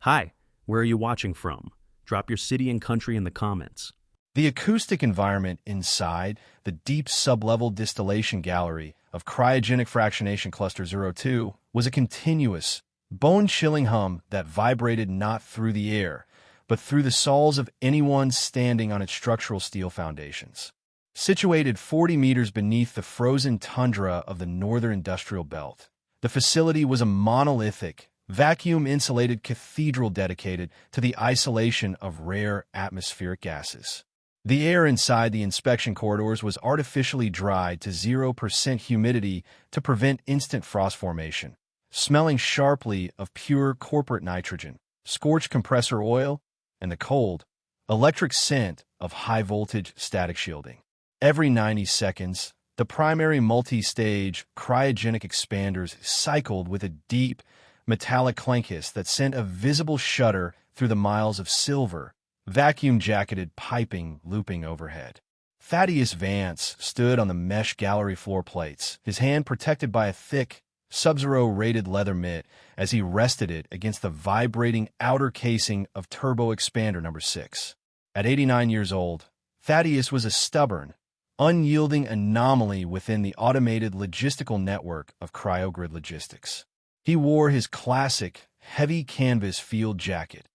Hi, where are you watching from? Drop your city and country in the comments. The acoustic environment inside the deep sublevel distillation gallery of Cryogenic Fractionation Cluster 02 was a continuous, bone-chilling hum that vibrated not through the air, but through the soles of anyone standing on its structural steel foundations. Situated 40 meters beneath the frozen tundra of the northern industrial belt, the facility was a monolithic, vacuum-insulated cathedral dedicated to the isolation of rare atmospheric gases. The air inside the inspection corridors was artificially dried to 0% humidity to prevent instant frost formation, smelling sharply of pure corporate nitrogen, scorched compressor oil, and the cold, electric scent of high-voltage static shielding. Every 90 seconds, the primary multi-stage cryogenic expanders cycled with a deep, metallic clank hiss that sent a visible shudder through the miles of silver, vacuum-jacketed piping looping overhead. Thaddeus Vance stood on the mesh gallery floor plates, his hand protected by a thick, Sub-Zero-rated leather mitt as he rested it against the vibrating outer casing of Turbo Expander number 6. At 89 years old, Thaddeus was a stubborn, unyielding anomaly within the automated logistical network of Cryogrid Logistics. He wore his classic, heavy canvas field jacket,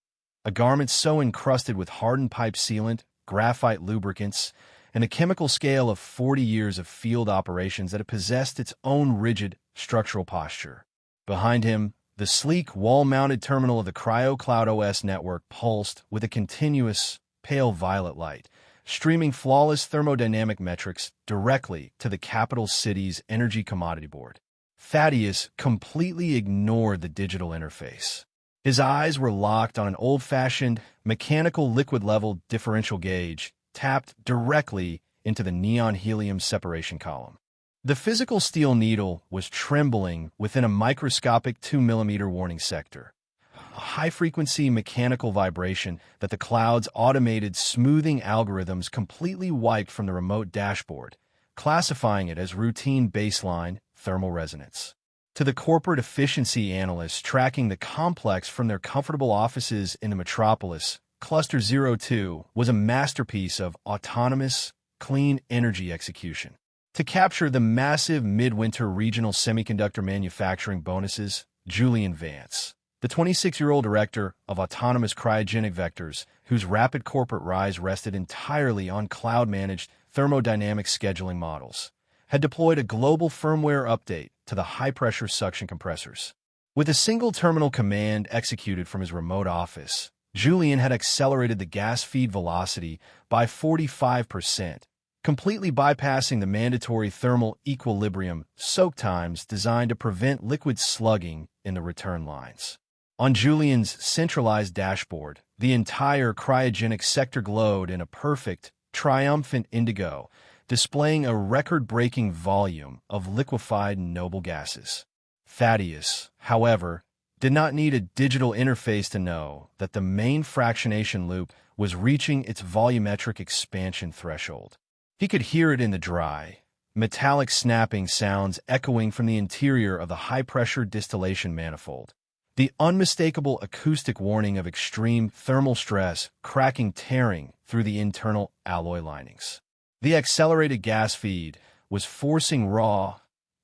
a garment so encrusted with hardened pipe sealant, graphite lubricants, and a chemical scale of 40 years of field operations that it possessed its own rigid structural posture. Behind him, the sleek, wall-mounted terminal of the CryoCloud OS network pulsed with a continuous, pale violet light, streaming flawless thermodynamic metrics directly to the capital city's energy commodity board. Thaddeus completely ignored the digital interface. His eyes were locked on an old-fashioned, mechanical liquid-level differential gauge tapped directly into the neon helium separation column. The physical steel needle was trembling within a microscopic 2mm warning sector, a high-frequency mechanical vibration that the cloud's automated smoothing algorithms completely wiped from the remote dashboard, classifying it as routine baseline thermal resonance. To the corporate efficiency analysts tracking the complex from their comfortable offices in the metropolis, Cluster 02 was a masterpiece of autonomous, clean energy execution. To capture the massive midwinter regional semiconductor manufacturing bonuses, Julian Vance, the 26-year-old director of autonomous cryogenic vectors, whose rapid corporate rise rested entirely on cloud-managed thermodynamic scheduling models, had deployed a global firmware update to the high-pressure suction compressors. With a single terminal command executed from his remote office, Julian had accelerated the gas feed velocity by 45%, completely bypassing the mandatory thermal equilibrium soak times designed to prevent liquid slugging in the return lines. On Julian's centralized dashboard, the entire cryogenic sector glowed in a perfect, triumphant indigo, displaying a record-breaking volume of liquefied noble gases. Thaddeus, however, did not need a digital interface to know that the main fractionation loop was reaching its volumetric expansion threshold. He could hear it in the dry, metallic snapping sounds echoing from the interior of the high-pressure distillation manifold, the unmistakable acoustic warning of extreme thermal stress cracking tearing through the internal alloy linings. The accelerated gas feed was forcing raw,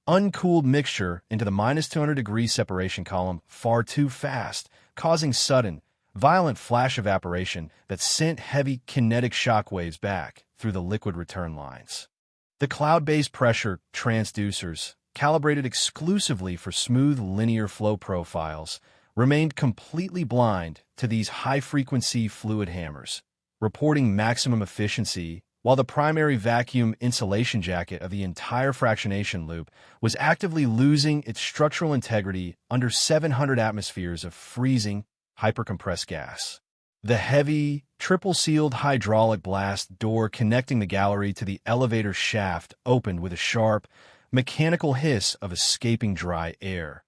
uncooled mixture into the -200-degree separation column far too fast, causing sudden, violent flash evaporation that sent heavy kinetic shock waves back through the liquid return lines. The cloud-based pressure transducers, calibrated exclusively for smooth linear flow profiles, remained completely blind to these high-frequency fluid hammers, reporting maximum efficiency, while the primary vacuum insulation jacket of the entire fractionation loop was actively losing its structural integrity under 700 atmospheres of freezing, hypercompressed gas. The heavy, triple-sealed hydraulic blast door connecting the gallery to the elevator shaft opened with a sharp, mechanical hiss of escaping dry air,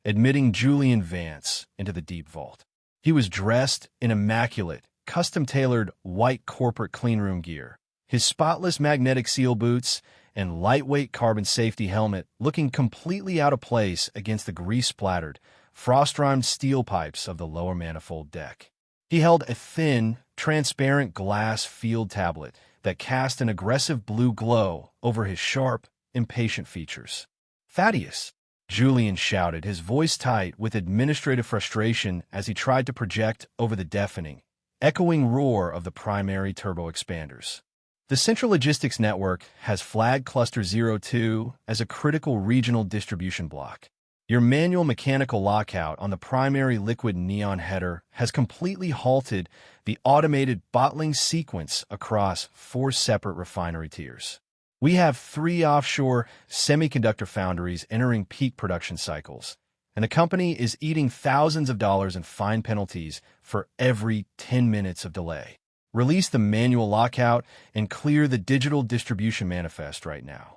admitting Julian Vance into the deep vault. He was dressed in immaculate, custom-tailored white corporate cleanroom gear, his spotless magnetic seal boots and lightweight carbon safety helmet looking completely out of place against the grease-splattered, frost-rimed steel pipes of the lower manifold deck. He held a thin, transparent glass field tablet that cast an aggressive blue glow over his sharp, impatient features. "Thaddeus!" Julian shouted, his voice tight with administrative frustration as he tried to project over the deafening, echoing roar of the primary turbo-expanders. The Central Logistics Network has flagged Cluster 02 as a critical regional distribution block. Your manual mechanical lockout on the primary liquid neon header has completely halted the automated bottling sequence across 4 separate refinery tiers. We have 3 offshore semiconductor foundries entering peak production cycles, and the company is eating thousands of dollars in fine penalties for every 10 minutes of delay. Release the manual lockout and clear the digital distribution manifest right now.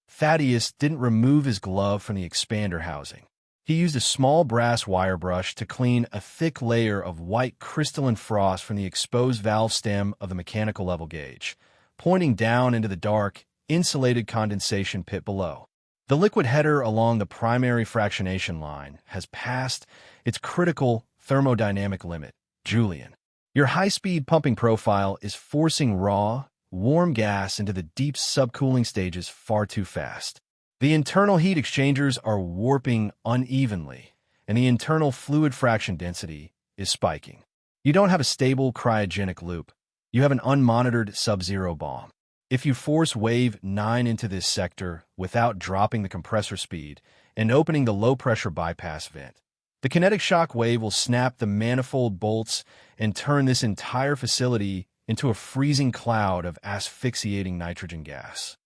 Thaddeus didn't remove his glove from the expander housing. He used a small brass wire brush to clean a thick layer of white crystalline frost from the exposed valve stem of the mechanical level gauge, pointing down into the dark, insulated condensation pit below. The liquid header along the primary fractionation line has passed its critical thermodynamic limit. Julian, your high-speed pumping profile is forcing raw, warm gas into the deep subcooling stages far too fast. The internal heat exchangers are warping unevenly, and the internal fluid fraction density is spiking. You don't have a stable cryogenic loop. You have an unmonitored sub-zero bomb. If you force wave 9 into this sector without dropping the compressor speed and opening the low-pressure bypass vent, the kinetic shock wave will snap the manifold bolts and turn this entire facility into a freezing cloud of asphyxiating nitrogen gas.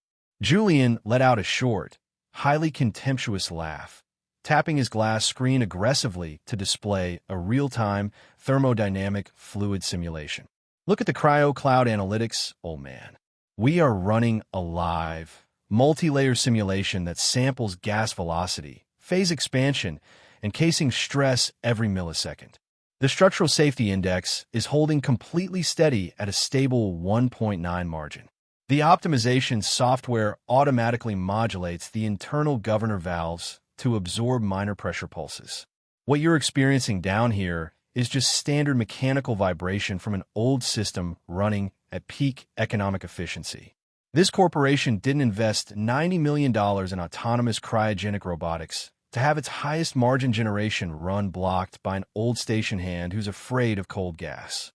Julian let out a short, highly contemptuous laugh, tapping his glass screen aggressively to display a real-time thermodynamic fluid simulation. Look at the cryo cloud analytics, old man. We are running a live, multi-layer simulation that samples gas velocity, phase expansion, and casing stress every millisecond. The structural safety index is holding completely steady at a stable 1.9 margin. The optimization software automatically modulates the internal governor valves to absorb minor pressure pulses. What you're experiencing down here is just standard mechanical vibration from an old system running at peak economic efficiency. This corporation didn't invest $90 million in autonomous cryogenic robotics to have its highest margin generation run blocked by an old station hand who's afraid of cold gas.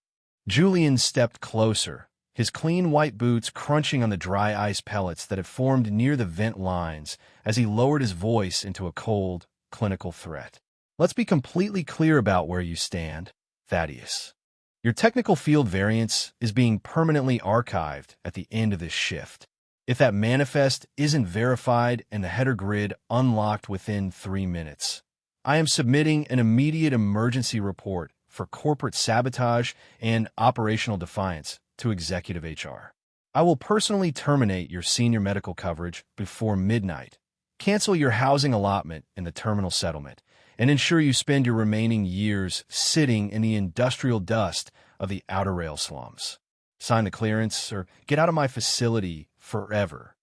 Julian stepped closer, his clean white boots crunching on the dry ice pellets that had formed near the vent lines as he lowered his voice into a cold, clinical threat. Let's be completely clear about where you stand, Thaddeus. Your technical field variance is being permanently archived at the end of this shift. If that manifest isn't verified and the header grid unlocked within 3 minutes, I am submitting an immediate emergency report for corporate sabotage and operational defiance to Executive HR. I will personally terminate your senior medical coverage before midnight, cancel your housing allotment in the terminal settlement, and ensure you spend your remaining years sitting in the industrial dust of the outer rail slums. Sign the clearance or get out of my facility forever.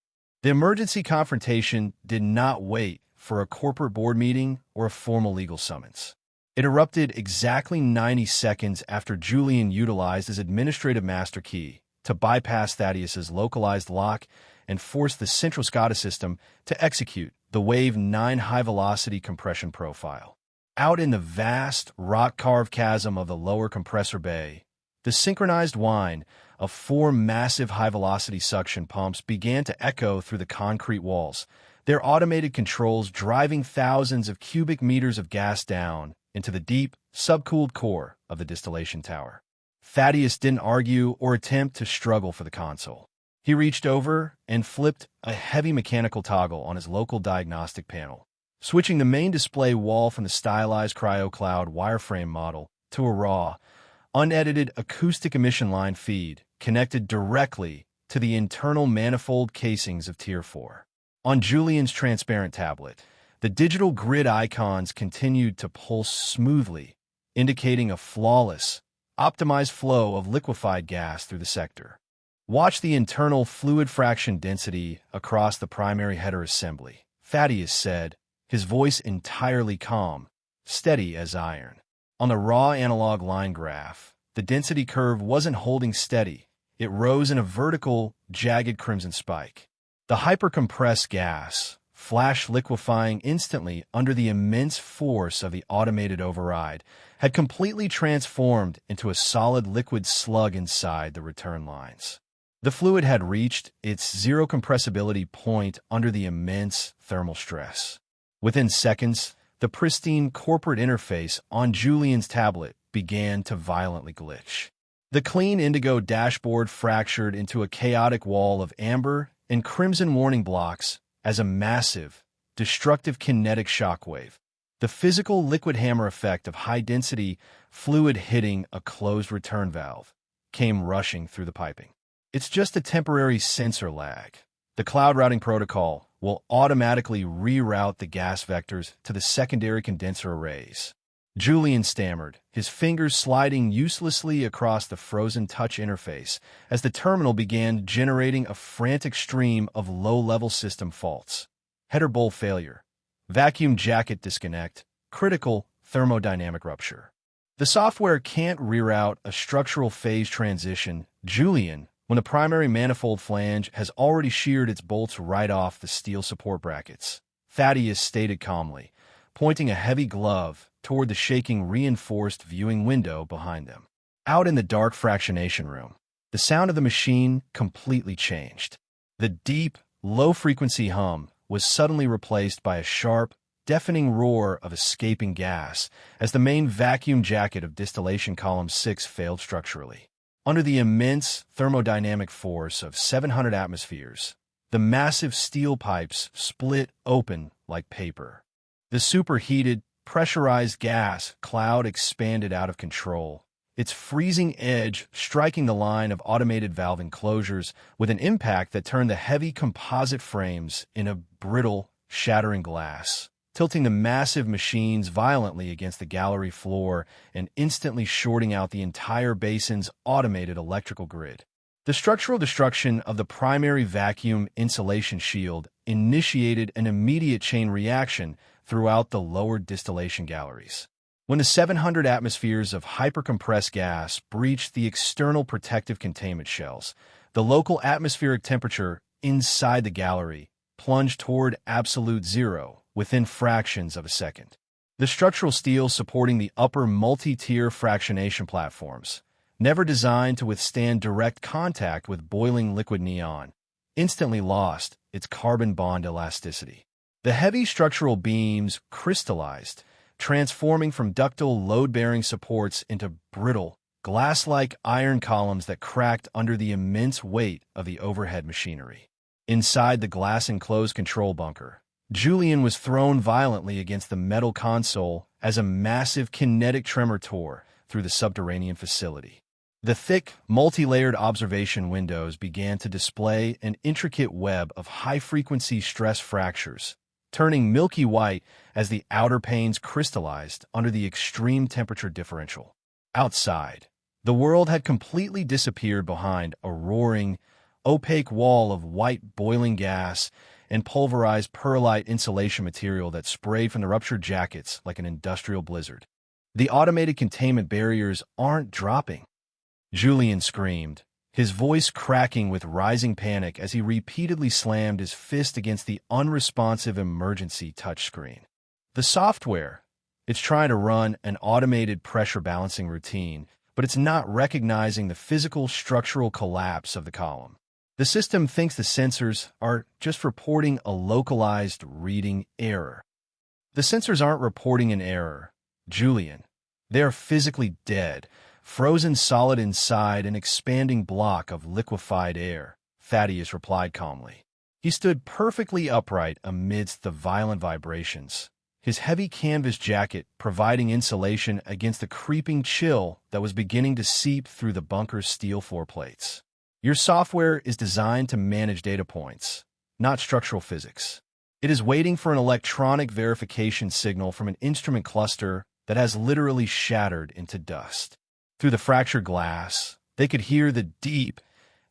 The emergency confrontation did not wait for a corporate board meeting or a formal legal summons. It erupted exactly 90 seconds after Julian utilized his administrative master key to bypass Thaddeus's localized lock and force the central SCADA system to execute the Wave 9 high-velocity compression profile. Out in the vast, rock-carved chasm of the lower compressor bay, the synchronized whine of 4 massive high-velocity suction pumps began to echo through the concrete walls, their automated controls driving thousands of cubic meters of gas down into the deep, subcooled core of the distillation tower. Thaddeus didn't argue or attempt to struggle for the console. He reached over and flipped a heavy mechanical toggle on his local diagnostic panel, switching the main display wall from the stylized CryoCloud wireframe model to a raw, unedited acoustic emission line feed connected directly to the internal manifold casings of Tier 4. On Julian's transparent tablet, the digital grid icons continued to pulse smoothly, indicating a flawless, optimized flow of liquefied gas through the sector. Watch the internal fluid fraction density across the primary header assembly, Thaddeus said, his voice entirely calm, steady as iron. On the raw analog line graph, the density curve wasn't holding steady. It rose in a vertical, jagged crimson spike. The hypercompressed gas, flash liquefying instantly under the immense force of the automated override, had completely transformed into a solid liquid slug inside the return lines. The fluid had reached its zero compressibility point under the immense thermal stress. Within seconds, the pristine corporate interface on Julian's tablet began to violently glitch. The clean indigo dashboard fractured into a chaotic wall of amber and crimson warning blocks as a massive, destructive kinetic shockwave. The physical liquid hammer effect of high-density fluid hitting a closed return valve came rushing through the piping. It's just a temporary sensor lag. The cloud routing protocol will automatically reroute the gas vectors to the secondary condenser arrays. Julian stammered, his fingers sliding uselessly across the frozen touch interface as the terminal began generating a frantic stream of low-level system faults. Header bowl failure, vacuum jacket disconnect, critical thermodynamic rupture. The software can't reroute a structural phase transition, Julian, when the primary manifold flange has already sheared its bolts right off the steel support brackets. Thaddeus stated calmly, pointing a heavy glove toward the shaking reinforced viewing window behind them. Out in the dark fractionation room, the sound of the machine completely changed. The deep, low-frequency hum was suddenly replaced by a sharp, deafening roar of escaping gas as the main vacuum jacket of distillation column 6 failed structurally. Under the immense thermodynamic force of 700 atmospheres, the massive steel pipes split open like paper. The superheated, pressurized gas cloud expanded out of control, its freezing edge striking the line of automated valve enclosures with an impact that turned the heavy composite frames into brittle, shattering glass, tilting the massive machines violently against the gallery floor and instantly shorting out the entire basin's automated electrical grid. The structural destruction of the primary vacuum insulation shield initiated an immediate chain reaction throughout the lower distillation galleries. When the 700 atmospheres of hypercompressed gas breached the external protective containment shells, the local atmospheric temperature inside the gallery plunged toward absolute zero within fractions of a second. The structural steel supporting the upper multi-tier fractionation platforms, never designed to withstand direct contact with boiling liquid neon, instantly lost its carbon bond elasticity. The heavy structural beams crystallized, transforming from ductile load-bearing supports into brittle, glass-like iron columns that cracked under the immense weight of the overhead machinery. Inside the glass-enclosed control bunker, Julian was thrown violently against the metal console as a massive kinetic tremor tore through the subterranean facility. The thick, multi-layered observation windows began to display an intricate web of high-frequency stress fractures, turning milky white as the outer panes crystallized under the extreme temperature differential. Outside, the world had completely disappeared behind a roaring, opaque wall of white boiling gas and pulverized perlite insulation material that sprayed from the ruptured jackets like an industrial blizzard. The automated containment barriers aren't dropping, Julian screamed, his voice cracking with rising panic as he repeatedly slammed his fist against the unresponsive emergency touchscreen. The software, it's trying to run an automated pressure balancing routine, but it's not recognizing the physical structural collapse of the column. The system thinks the sensors are just reporting a localized reading error. The sensors aren't reporting an error, Julian. They are physically dead, frozen solid inside an expanding block of liquefied air, Thaddeus replied calmly. He stood perfectly upright amidst the violent vibrations, his heavy canvas jacket providing insulation against the creeping chill that was beginning to seep through the bunker's steel floor plates. Your software is designed to manage data points, not structural physics. It is waiting for an electronic verification signal from an instrument cluster that has literally shattered into dust. Through the fractured glass, they could hear the deep,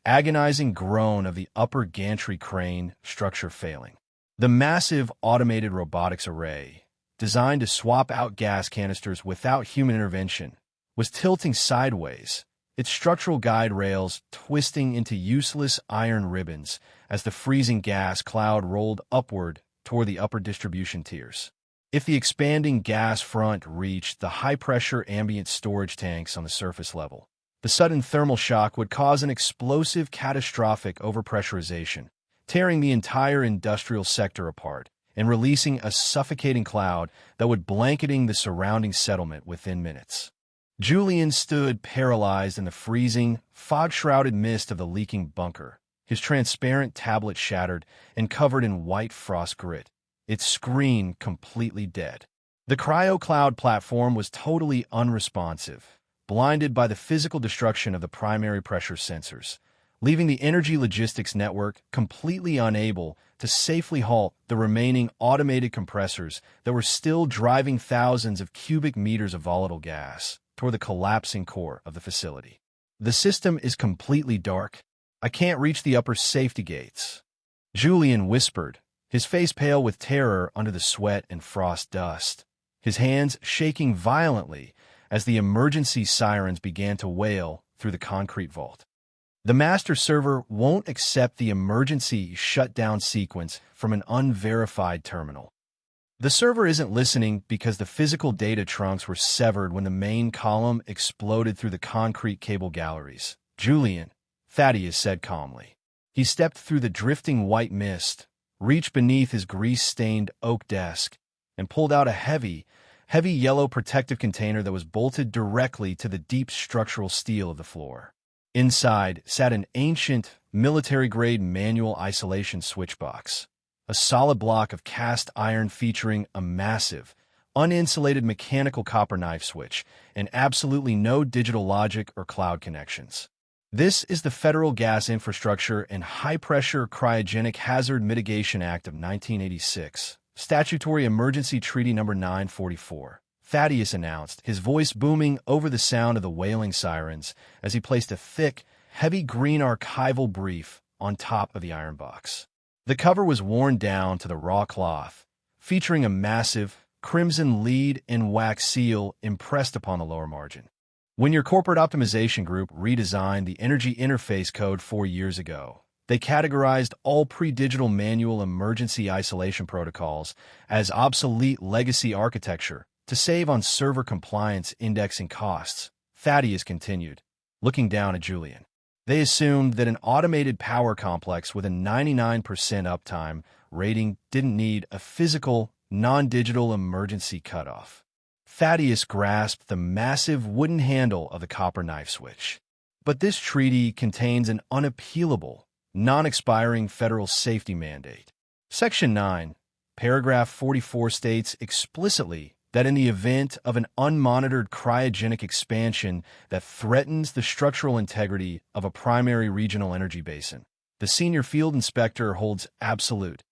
agonizing groan of the upper gantry crane structure failing. The massive automated robotics array, designed to swap out gas canisters without human intervention, was tilting sideways, its structural guide rails twisting into useless iron ribbons as the freezing gas cloud rolled upward toward the upper distribution tiers. If the expanding gas front reached the high-pressure ambient storage tanks on the surface level, the sudden thermal shock would cause an explosive catastrophic overpressurization, tearing the entire industrial sector apart and releasing a suffocating cloud that would blanketing the surrounding settlement within minutes. Julian stood paralyzed in the freezing, fog-shrouded mist of the leaking bunker, his transparent tablet shattered and covered in white frost grit, its screen completely dead. The cryo-cloud platform was totally unresponsive, blinded by the physical destruction of the primary pressure sensors, leaving the energy logistics network completely unable to safely halt the remaining automated compressors that were still driving thousands of cubic meters of volatile gas toward the collapsing core of the facility. The system is completely dark. I can't reach the upper safety gates, Julian whispered, his face pale with terror under the sweat and frost dust, his hands shaking violently as the emergency sirens began to wail through the concrete vault. The master server won't accept the emergency shutdown sequence from an unverified terminal. The server isn't listening because the physical data trunks were severed when the main column exploded through the concrete cable galleries, Julian, Thaddeus said calmly. He stepped through the drifting white mist, reached beneath his grease-stained oak desk, and pulled out a heavy yellow protective container that was bolted directly to the deep structural steel of the floor. Inside sat an ancient, military-grade manual isolation switch box, a solid block of cast iron featuring a massive, uninsulated mechanical copper knife switch, and absolutely no digital logic or cloud connections. This is the Federal Gas Infrastructure and High-Pressure Cryogenic Hazard Mitigation Act of 1986, Statutory Emergency Treaty No. 944. Thaddeus announced, his voice booming over the sound of the wailing sirens as he placed a thick, heavy green archival brief on top of the iron box. The cover was worn down to the raw cloth, featuring a massive, crimson lead and wax seal impressed upon the lower margin. When your corporate optimization group redesigned the energy interface code 4 years ago, they categorized all pre-digital manual emergency isolation protocols as obsolete legacy architecture to save on server compliance indexing costs, Thaddeus continued, looking down at Julian. They assumed that an automated power complex with a 99% uptime rating didn't need a physical, non-digital emergency cutoff. Thaddeus grasped the massive wooden handle of the copper knife switch. But this treaty contains an unappealable, non-expiring federal safety mandate. Section 9, paragraph 44 states explicitly that in the event of an unmonitored cryogenic expansion that threatens the structural integrity of a primary regional energy basin, the senior field inspector holds absolute,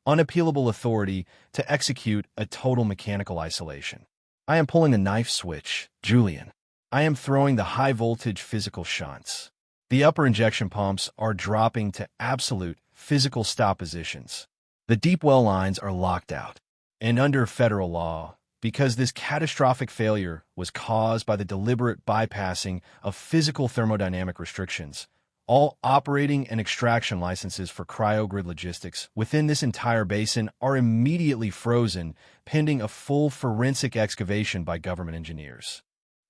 unappealable authority to execute a total mechanical isolation. I am pulling the knife switch, Julian. I am throwing the high-voltage physical shunts. The upper injection pumps are dropping to absolute physical stop positions. The deep well lines are locked out. And under federal law, because this catastrophic failure was caused by the deliberate bypassing of physical thermodynamic restrictions, all operating and extraction licenses for cryogrid logistics within this entire basin are immediately frozen pending a full forensic excavation by government engineers.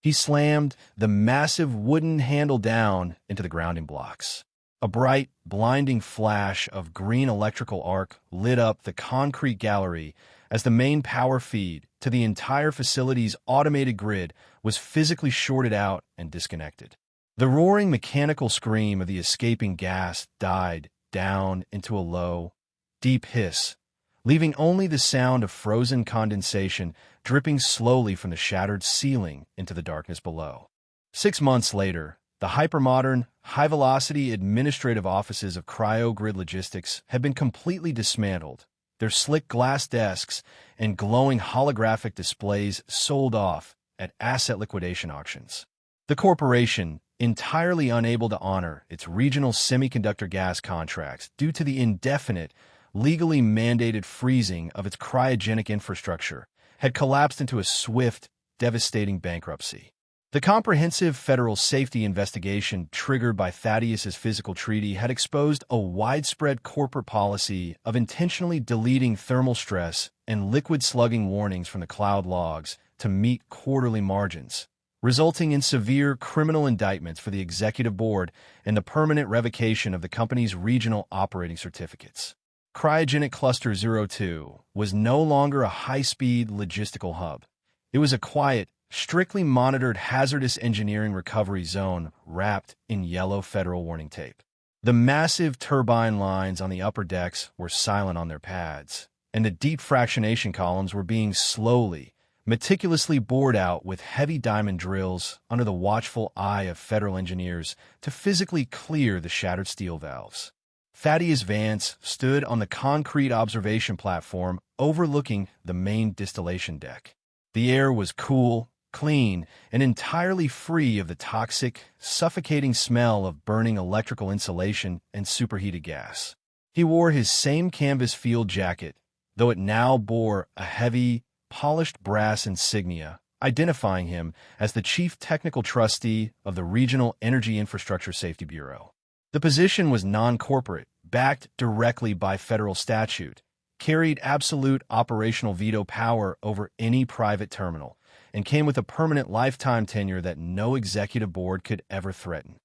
He slammed the massive wooden handle down into the grounding blocks. A bright, blinding flash of green electrical arc lit up the concrete gallery as the main power feed to the entire facility's automated grid was physically shorted out and disconnected. The roaring mechanical scream of the escaping gas died down into a low, deep hiss, leaving only the sound of frozen condensation dripping slowly from the shattered ceiling into the darkness below. 6 months later, the hypermodern, high-velocity administrative offices of Cryogrid Logistics had been completely dismantled, their slick glass desks and glowing holographic displays sold off at asset liquidation auctions. The corporation, entirely unable to honor its regional semiconductor gas contracts due to the indefinite, legally mandated freezing of its cryogenic infrastructure, had collapsed into a swift, devastating bankruptcy. The comprehensive federal safety investigation triggered by Thaddeus's physical treaty had exposed a widespread corporate policy of intentionally deleting thermal stress and liquid slugging warnings from the cloud logs to meet quarterly margins, resulting in severe criminal indictments for the executive board and the permanent revocation of the company's regional operating certificates. Cryogenic Cluster 02 was no longer a high-speed logistical hub. It was a quiet, strictly monitored hazardous engineering recovery zone wrapped in yellow federal warning tape. The massive turbine lines on the upper decks were silent on their pads, and the deep fractionation columns were being slowly, meticulously bored out with heavy diamond drills under the watchful eye of federal engineers to physically clear the shattered steel valves. Thaddeus Vance stood on the concrete observation platform overlooking the main distillation deck. The air was cool, clean, and entirely free of the toxic, suffocating smell of burning electrical insulation and superheated gas. He wore his same canvas field jacket, though it now bore a heavy, polished brass insignia, identifying him as the Chief Technical Trustee of the Regional Energy Infrastructure Safety Bureau. The position was non-corporate, backed directly by federal statute, carried absolute operational veto power over any private terminal, and came with a permanent lifetime tenure that no executive board could ever threaten.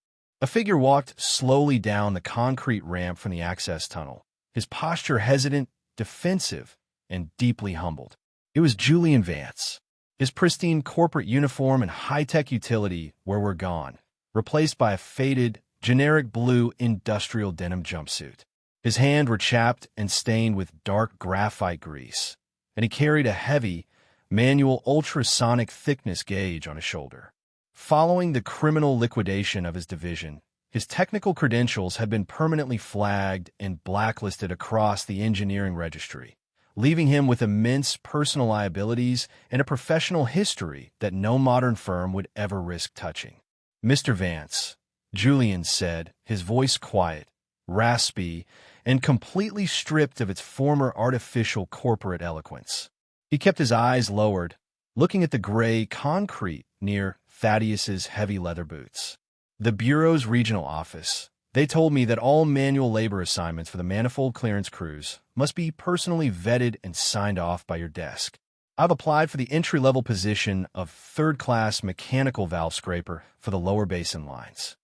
A figure walked slowly down the concrete ramp from the access tunnel, his posture hesitant, defensive, and deeply humbled. It was Julian Vance. His pristine corporate uniform and high-tech utility were gone, replaced by a faded, generic blue industrial denim jumpsuit. His hands were chapped and stained with dark graphite grease, and he carried a heavy, manual ultrasonic thickness gauge on his shoulder. Following the criminal liquidation of his division, his technical credentials had been permanently flagged and blacklisted across the engineering registry, leaving him with immense personal liabilities and a professional history that no modern firm would ever risk touching. "Mr. Vance," Julian said, his voice quiet, raspy, and completely stripped of its former artificial corporate eloquence. He kept his eyes lowered, looking at the gray concrete near Thaddeus's heavy leather boots. "The Bureau's regional office. They told me that all manual labor assignments for the manifold clearance crews must be personally vetted and signed off by your desk. I've applied for the entry-level position of third-class mechanical valve scraper for the lower basin lines.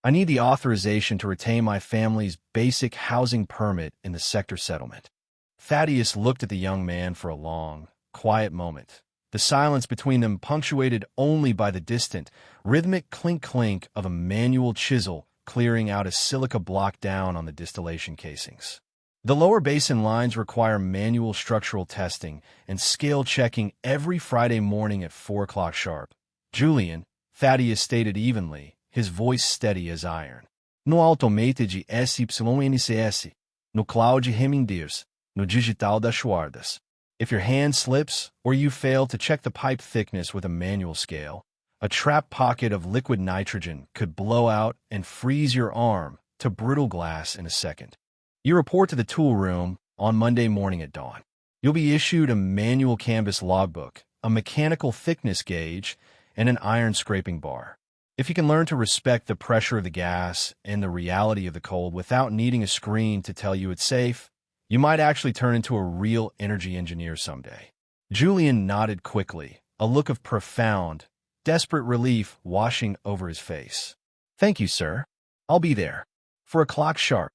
I need the authorization to retain my family's basic housing permit in the sector settlement." Thaddeus looked at the young man for a long, quiet moment, the silence between them punctuated only by the distant, rhythmic clink-clink of a manual chisel clearing out a silica block down on the distillation casings. The lower basin lines require manual structural testing and scale checking every Friday morning at 4 o'clock sharp. "Julian," Thaddeus stated evenly, his voice steady as iron. "No automate de SYNCS, no cloud remindiers, no digital das guardas. If your hand slips or you fail to check the pipe thickness with a manual scale, a trapped pocket of liquid nitrogen could blow out and freeze your arm to brittle glass in a second. You report to the tool room on Monday morning at dawn. You'll be issued a manual canvas logbook, a mechanical thickness gauge, and an iron scraping bar. If you can learn to respect the pressure of the gas and the reality of the cold without needing a screen to tell you it's safe, you might actually turn into a real energy engineer someday." Julian nodded quickly, a look of profound, desperate relief washing over his face. "Thank you, sir. I'll be there. 4 o'clock sharp."